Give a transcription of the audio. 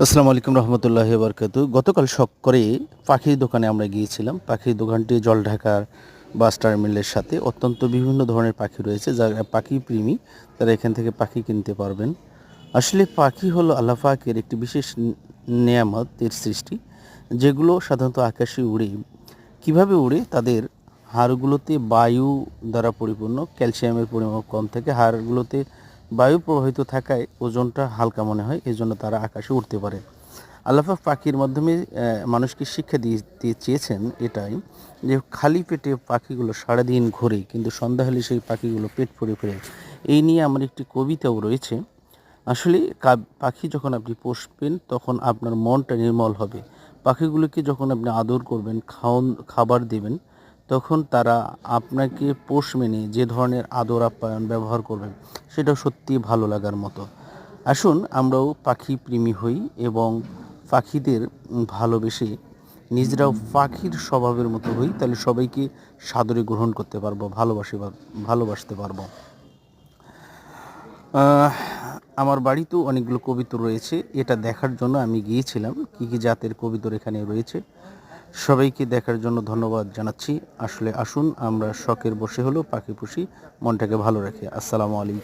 আসসালামু আলাইকুম রহমতুল্লাহি বারকাতু। গতকাল শখ করে পাখির দোকানে আমরা গিয়েছিলাম। পাখির দোকানটি জলঢাকার বাস টার্মিনালের সাথে। অত্যন্ত বিভিন্ন ধরনের পাখি রয়েছে, যারা পাখি প্রেমী তারা এখান থেকে পাখি কিনতে পারবেন। আসলে পাখি হলো আল্লাহ পাকের একটি বিশেষ নেয়ামতের সৃষ্টি, যেগুলো সাধারণত আকাশে উড়ে। কিভাবে উড়ে? তাদের হাড়গুলোতে বায়ু দ্বারা পরিপূর্ণ, ক্যালসিয়ামের পরিমাণ কম থাকে। হাড়গুলোতে বায়ু প্রবাহিত থাকায় ওজনটা হালকা মনে হয়, এজন্য তারা আকাশে উড়তে পারে। আল্লাহ পাক পাখির মাধ্যমে মানুষকে শিক্ষা দিতে চেয়েছেন এটাই, যে খালি পেটে পাখিগুলো সারাদিন ঘোরে, কিন্তু সন্ধ্যা হলে সেই পাখিগুলো পেট ভরে ফেরে। এই নিয়ে আমার একটি কবিতাও রয়েছে। আসলে পাখি যখন আপনি পুষবেন তখন আপনার মনটা নির্মল হবে। পাখিগুলোকে যখন আপনি আদর করবেন, খাবার দেবেন, তখন তারা আপনাকে পোষ মেনে যে ধরনের আদর আপ্যায়ন ব্যবহার করবেন, সেটাও সত্যিই ভালো লাগার মতো। আসুন আমরাও পাখি প্রেমী হই এবং পাখিদের ভালোবেসে নিজেরাও পাখির স্বভাবের মতো হই, তাহলে সবাইকে সাদরে গ্রহণ করতে পারবো, ভালোবাসতে পারবো। আমার বাড়িতেও অনেকগুলো কবুতর রয়েছে। এটা দেখার জন্য আমি গিয়েছিলাম কী কী জাতের কবুতর এখানে রয়েছে। সবাইকে দেখার জন্য ধন্যবাদ জানাচ্ছি। আসলে আসুন আমরা শখের বশে হলেও পাখি পুষি, মনটাকে ভালো রাখি। আসসালামু আলাইকুম।